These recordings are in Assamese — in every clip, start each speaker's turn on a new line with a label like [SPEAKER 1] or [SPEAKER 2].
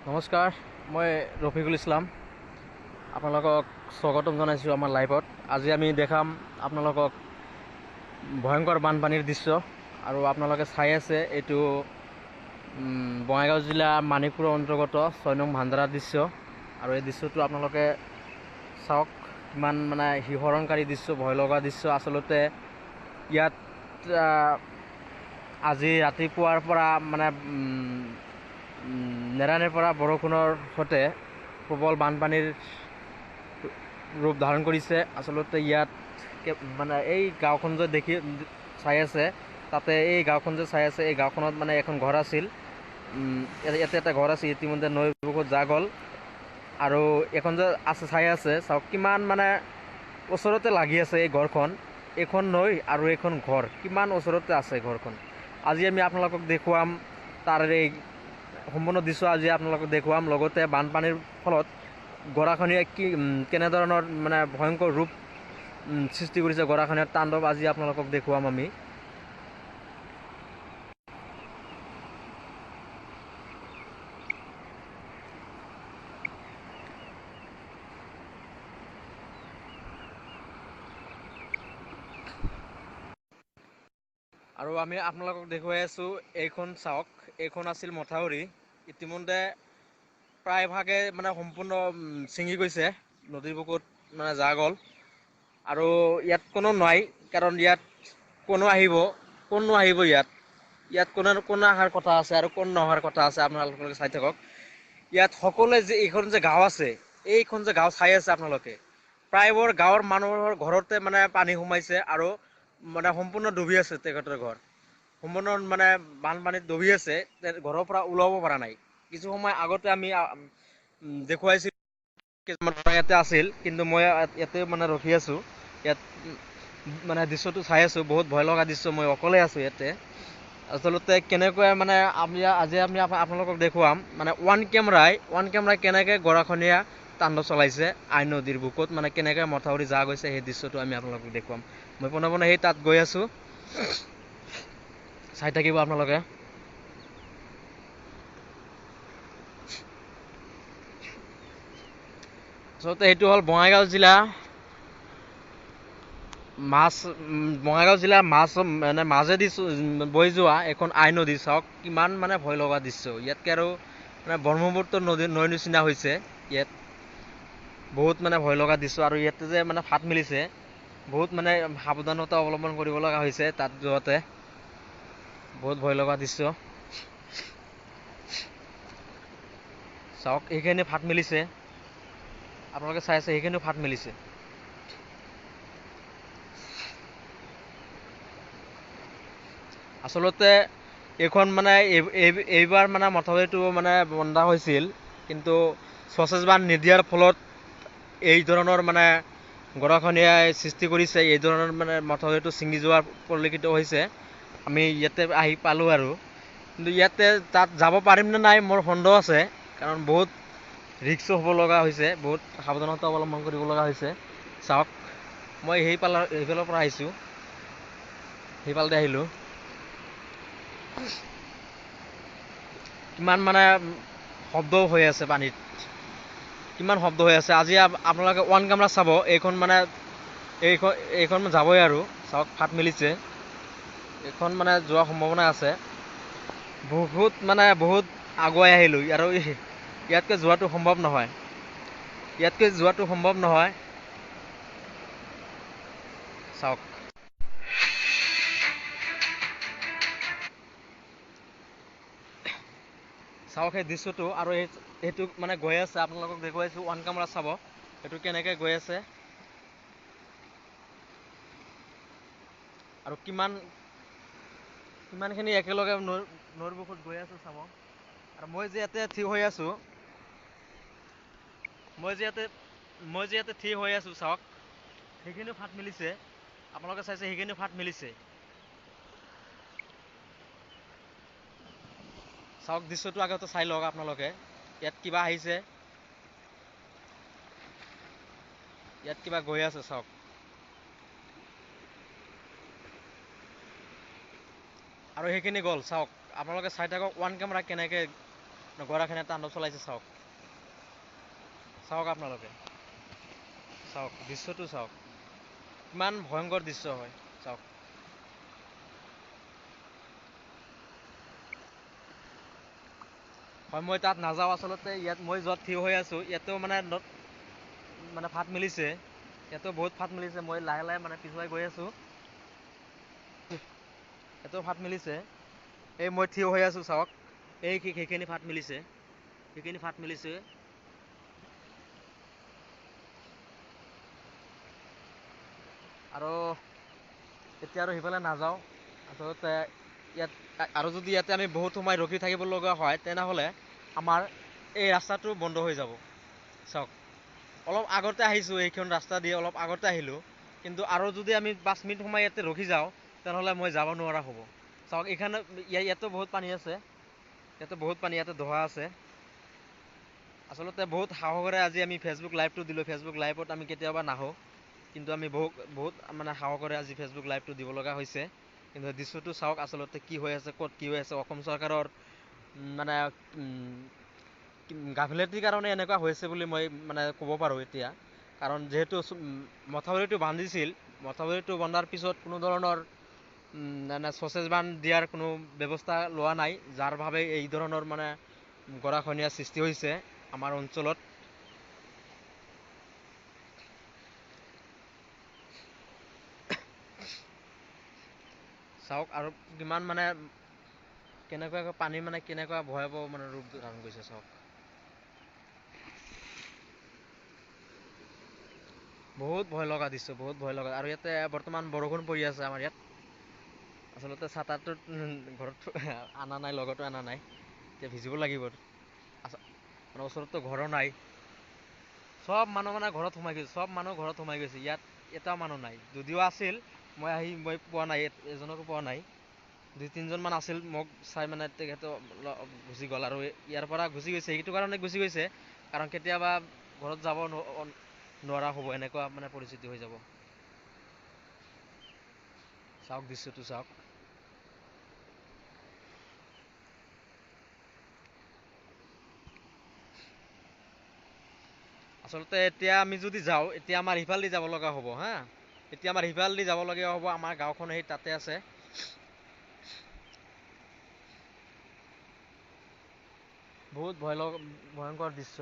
[SPEAKER 1] নমস্কাৰ, মই ৰফিকুল ইছলাম। আপোনালোকক স্বাগতম জনাইছোঁ আমাৰ লাইভত। আজি আমি দেখাম আপোনালোকক ভয়ংকৰ বানপানীৰ দৃশ্য। আৰু আপোনালোকে চাই আছে, এইটো বঙাইগাঁও জিলা মানিকপুৰৰ অন্তৰ্গত 6 নং ভাণ্ডাৰাৰ দৃশ্য। আৰু এই দৃশ্যটো আপোনালোকে চাওক, কিমান মানে শিহৰণকাৰী দৃশ্য, ভয় লগা দৃশ্য। আচলতে ইয়াত আজি ৰাতিপুৱাৰ পৰা মানে নেৰানেৰ পৰা বৰষুণৰ সৈতে প্ৰবল বানপানীৰ ৰূপ ধাৰণ কৰিছে। আচলতে ইয়াত মানে এই গাঁওখন যে চাই আছে, তাতে এই গাঁওখন যে চাই আছে, এই গাঁওখনত মানে এখন ঘৰ আছিল। ইয়াতে এটা ঘৰ আছিল, ইতিমধ্যে নৈৰ বুকুত যা গ'ল। আৰু এখন যে আছে চাই আছে, চাওক কিমান মানে ওচৰতে লাগি আছে এই ঘৰখন। এইখন নৈ আৰু এইখন ঘৰ কিমান ওচৰতে আছে ঘৰখন। আজি আমি আপোনালোকক দেখুৱাম তাৰ এই সম্পূৰ্ণ দৃশ্য আজি আপোনালোকক দেখুৱাম। লগতে বানপানীৰ ফলত গৰাখহনীয়া কেনেধৰণৰ মানে ভয়ংকৰ ৰূপ সৃষ্টি কৰিছে, গৰাখহনীয়াৰ তাণ্ডৱ আজি আপোনালোকক দেখুৱাম আমি। আৰু আমি আপোনালোকক দেখুৱাই আছোঁ, এইখন চাওক, এইখন আছিল মথাউৰি। ইতিমধ্যে প্ৰায়ভাগে মানে সম্পূৰ্ণ ছিঙি গৈছে, নদীৰ বুকুত মানে যা গ'ল। আৰু ইয়াত কোনো নাই, কাৰণ ইয়াত কোনো আহিব ইয়াত কোন অহাৰ কথা আছে আৰু কোন নহাৰ কথা আছে, আপোনালোকে চাই থাকক। ইয়াত সকলোৱে যে এইখন যে গাঁও আছে, এইখন যে গাঁও চাই আছে আপোনালোকে, প্ৰায়বোৰ গাঁৱৰ মানুহৰ ঘৰতে মানে পানী সোমাইছে আৰু মানে সম্পূৰ্ণ ডুবি আছে। তেখেতৰ ঘৰ সম্পূৰ্ণ মানে বানপানীত ডুবি আছে, ঘৰৰ পৰা ওলাব পৰা নাই। কিছু সময় আগতে আমি দেখুৱাইছিলোঁ, কিছুমান ইয়াতে আছিল, কিন্তু মই ইয়াতে মানে ৰখি আছোঁ। ইয়াত মানে দৃশ্যটো চাই আছোঁ, বহুত ভয় লগা দৃশ্য। মই অকলে আছোঁ ইয়াতে। আচলতে কেনেকৈ মানে আজি আমি আপোনালোকক দেখুৱাম, মানে ওৱান কেমেৰাই কেনেকৈ গৰাখহনীয়া তাণ্ডৱ চলাইছে আই নদীৰ বুকুত, মানে কেনেকৈ মথাউৰি যা গৈছে, সেই দৃশ্যটো আমি আপোনালোকক দেখুৱাম। মই পোনে পোনে সেই তাত গৈ আছোঁ, চাই থাকিব আপোনালোকে। আচলতে সেইটো হ'ল বঙাইগাঁও জিলা মানে মাজেদি বৈ যোৱা এখন আই নদী। চাওক কিমান মানে ভয় লগা দৃশ্য। ইয়াতকৈ আৰু মানে ব্ৰহ্মপুত্ৰ নৈৰ নিচিনা হৈছে ইয়াত। বহুত মানে ভয় লগা দৃশ্য। আৰু ইয়াতে যে মানে ফাট মেলিছে, বহুত মানে সাৱধানতা অৱলম্বন কৰিব লগা হৈছে তাত যোৱাতে। বহুত ভয় লগা দৃশ্য। চাওক এইখিনি ফাট মেলিছে, আপোনালোকে চাই আছে, সেইখিনিও ফাট মেলিছে। আচলতে এইখন মানে এইবাৰ মানে মথাউৰিটো মানে বন্ধা হৈছিল, কিন্তু চচেছ বান্ধ নিদিয়াৰ ফলত এই ধৰণৰ মানে গৰাখহনীয়াই সৃষ্টি কৰিছে। এই ধৰণৰ মানে মথাউৰিটো ছিঙি যোৱাৰ পৰিলক্ষিত হৈছে। আমি ইয়াতে আহি পালোঁ আৰু, কিন্তু ইয়াতে তাত যাব পাৰিম নে নাই মোৰ সন্দেহ আছে, কাৰণ বহুত ৰিস্ক হ'ব লগা হৈছে, বহুত সাৱধানতা অৱলম্বন কৰিব লগা হৈছে। চাওক মই সেইফালৰ পৰা আহিছোঁ, সেইফালতে আহিলোঁ। কিমান মানে শব্দ হৈ আছে পানীত, কিমান শব্দ হৈ আছে। আজি আপোনালোকে ওৱান কেমেৰা চাব, এইখন মানে এইখন যাবই আৰু। চাওক ফাট মেলিছে, এইখন মানে যোৱাৰ সম্ভাৱনা আছে। বহুত আগুৱাই আহিলোঁ, আৰু ইয়াতকৈ যোৱাটো সম্ভৱ নহয়। চাওক সেই দৃশ্যটো। আৰু সেইটো মানে গৈ আছে, আপোনালোকক দেখুৱাইছোঁ, ওৱান কেমেৰা চাব সেইটো কেনেকৈ গৈ আছে, আৰু কিমানখিনি একেলগে নৈৰ বুকুত গৈ আছোঁ চাব। আৰু মই যে ইয়াতে থিয় হৈ আছোঁ, চাওক সেইখিনিও ফাট মেলিছে। আপোনালোকে চাইছে, সেইখিনিও ফাট মেলিছে। চাওক দৃশ্যটো আগতে চাই লওক আপোনালোকে। ইয়াত কিবা আহিছে, ইয়াত কিবা গৈ আছে, চাওক। আৰু সেইখিনি গ'ল, চাওক আপোনালোকে চাই থাকক ওৱান কেমেৰা কেনেকৈ গৰাখহনীয়া তাণ্ডৱ চলাইছে চাওক। চাওক আপোনালোকে, চাওক দৃশ্যটো চাওক, কিমান ভয়ংকৰ দৃশ্য হয় চাওক। হয় মই তাত নাযাওঁ আচলতে, ইয়াত মই য'ত থিয় হৈ আছোঁ ইয়াতেও মানে ফাট মেলিছে, ইয়াতেও বহুত ফাট মেলিছে। মই লাহে লাহে মানে পিছুৱাই গৈ আছোঁ, ইয়াতেও ফাট মেলিছে। এই মই থিয় হৈ আছোঁ চাওক, সেইখিনি ফাট মেলিছে, সেইখিনি ফাট মেলিছে। আৰু এতিয়া আৰু সিফালে নাযাওঁ আচলতে। ইয়াত আৰু যদি ইয়াতে আমি বহুত সময় ৰখি থাকিব লগা হয় তেনেহ'লে আমাৰ এই ৰাস্তাটো বন্ধ হৈ যাব। চাওক অলপ আগতে আহিছোঁ, এইখন ৰাস্তা দিয়ে অলপ আগতে আহিলোঁ, কিন্তু আৰু যদি আমি 5 মিনিট সময় ইয়াতে ৰখি যাওঁ তেনেহ'লে মই যাব নোৱাৰা হ'ব। চাওক এইখানে ইয়াতো বহুত পানী আছে, ইয়াতে বহুত পানী, ইয়াতে দহা আছে। আচলতে বহুত সাহসেৰে আজি আমি ফেচবুক লাইভটো দিলোঁ। ফেচবুক লাইভত আমি কেতিয়াবা নাহোঁ, কিন্তু আমি বহুত মানে সাহসেৰে আজি ফেচবুক লাইভটো দিব লগা হৈছে। কিন্তু দৃশ্যটো চাওক আচলতে কি হৈ আছে, ক'ত কি হৈ আছে। অসম চৰকাৰৰ মানে গাফিলতিৰ কাৰণে এনেকুৱা হৈছে বুলি মই মানে ক'ব পাৰোঁ এতিয়া। কাৰণ যিহেতু মথাউৰিটো বান্ধিছিল, মথাউৰিটো বন্ধাৰ পিছত কোনো ধৰণৰ মানে চচেছ বান্ধ দিয়াৰ কোনো ব্যৱস্থা লোৱা নাই, যাৰ বাবে এই ধৰণৰ মানে গৰাখহনীয়াৰ সৃষ্টি হৈছে আমাৰ অঞ্চলত। চাওক আৰু কিমান মানে কেনেকুৱাকৈ পানী মানে কেনেকুৱা ভয়াৱহ মানে ৰূপ ধাৰণ কৰিছে চাওক। বহুত ভয় লগা দৃশ্য, বহুত ভয় লগা। আৰু ইয়াতে বৰ্তমান বৰষুণ পৰি আছে আমাৰ ইয়াত। আচলতে ছাতাৰটো ঘৰত অনা নাই, লগতো অনা নাই, এতিয়া ভিজিব লাগিব। মানে ওচৰততো ঘৰো নাই, চব মানুহ মানে ঘৰত সোমাই গৈছে, চব মানুহ ঘৰত সোমাই গৈছে। ইয়াত এটাও মানুহ নাই, যদিও আছিল মই পোৱা নাই, এজনকো পোৱা নাই। 2-3জন মান আছিল, মোক চাই মানে তেখেতো গুচি গ'ল। আৰু ইয়াৰ পৰা গুচি গৈছে সেইটো কাৰণে গুচি গৈছে কাৰণ কেতিয়াবা ঘৰত যাব নোৱাৰা হ'ব, এনেকুৱা মানে পৰিস্থিতি হৈ যাব। চাওক দৃশ্যটো চাওক। আচলতে এতিয়া আমি যদি যাওঁ, এতিয়া আমাৰ সিফালেদি যাব লগা হ'ব হা। এতিয়া আমাৰ সিফালেদি যাব লগীয়া হ'ব, আমাৰ গাঁওখন সেই তাতে আছে। বহুত ভয়ংকৰ দৃশ্য।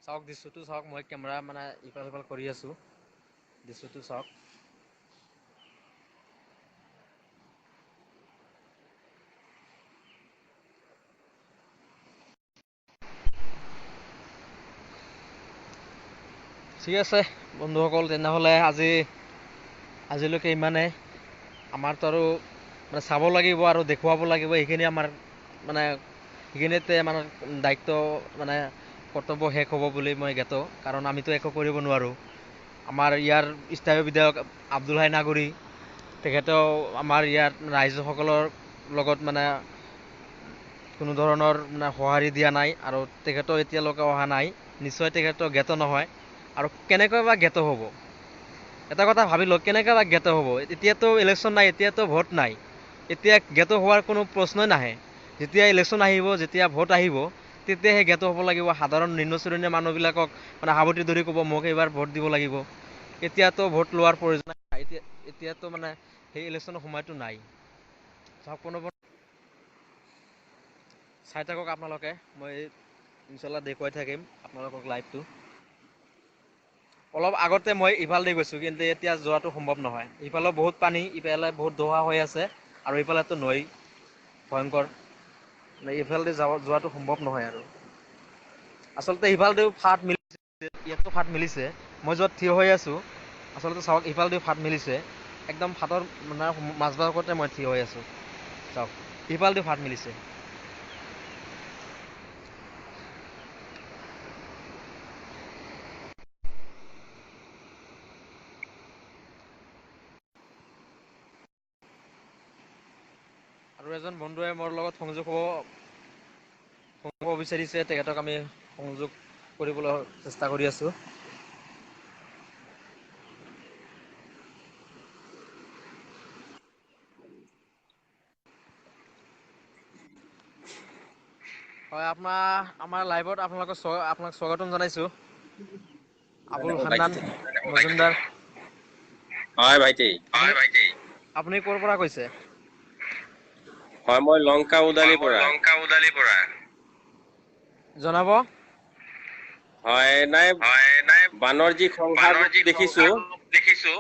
[SPEAKER 1] চাওক দৃশ্যটো চাওক, মই কেমেৰা মানে ইফাল সিফাল কৰি আছোঁ, দৃশ্যটো চাওক। ঠিক আছে বন্ধুসকল, তেনেহ'লে আজিলৈকে ইমানেই। আমাৰতো আৰু মানে চাব লাগিব আৰু দেখুৱাব লাগিব, এইখিনি আমাৰ মানে সেইখিনিতে আমাৰ দায়িত্ব মানে কৰ্তব্য শেষ হ'ব বুলি মই জ্ঞাত। কাৰণ আমিতো একো কৰিব নোৱাৰোঁ। আমাৰ ইয়াৰ স্থায়ী বিধায়ক আব্দুল হাই নাগৰী, তেখেতেও আমাৰ ইয়াত ৰাইজসকলৰ লগত মানে কোনো ধৰণৰ মানে সঁহাৰি দিয়া নাই, আৰু তেখেতেও এতিয়ালৈকে অহা নাই। নিশ্চয় তেখেতো জ্ঞাত নহয়, আৰু কেনেকৈ বা জ্ঞাত হ'ব। এটা কথা ভাবি লওক, কেনেকৈ বা জ্ঞাত হ'ব। এতিয়াতো ইলেকশ্যন নাই, এতিয়াতো ভোট নাই, এতিয়া জ্ঞাত হোৱাৰ কোনো প্ৰশ্নই নাহে। যেতিয়া ইলেকশ্যন আহিব, যেতিয়া ভোট আহিব, তেতিয়াহে জ্ঞাত হ'ব লাগিব। সাধাৰণ নিম্ন শ্ৰেণীৰ মানুহবিলাকক মানে সাৱটি ধৰি ক'ব মোক এইবাৰ ভোট দিব লাগিব। এতিয়াতো ভোট লোৱাৰ প্ৰয়োজন নাই, এতিয়াতো মানে সেই ইলেকশ্যনৰ সময়টো নাই। চাওক চাই থাকক আপোনালোকে, মই ইনশাল্লাহ দেখুৱাই থাকিম আপোনালোকক লাইভটো। অলপ আগতে মই ইফালেদি গৈছোঁ, কিন্তু এতিয়া যোৱাটো সম্ভৱ নহয়। ইফালেও বহুত পানী, ইফালে বহুত দহা হৈ আছে, আৰু ইফালেতো নৈ ভয়ংকৰ। এইফালেদি যোৱাটো সম্ভৱ নহয় আৰু। আচলতে সিফালেদিও ফাট মেলিছে, ইয়াতো ফাট মেলিছে। মই য'ত থিয় হৈ আছোঁ আচলতে চাওক, ইফালেদিও ফাট মেলিছে। একদম ফাটৰ মানে মাজভাগতে মই থিয় হৈ আছোঁ চাওক, ইফালেদি ফাট মেলিছে। আৰু এজন বন্ধুৱে মোৰ লগত সংযোগ হ'ব বিচাৰিছে, তেখেতক আমি সংযোগ কৰিবলৈ চেষ্টা কৰি আছোঁ। হয়, আমাৰ লাইভত আপোনাক স্বাগতম জনাইছোঁ। আবুল হান্নান মজুমদাৰ।
[SPEAKER 2] হয় ভাইটি।
[SPEAKER 1] আপুনি ক'ৰ পৰা কৈছে?
[SPEAKER 2] হয়, মই লংকা উদালিৰ পৰা।
[SPEAKER 1] জনাব।
[SPEAKER 2] হয়, নাই বানৰ যি সংঘাত ৰূপ দেখিছোঁ,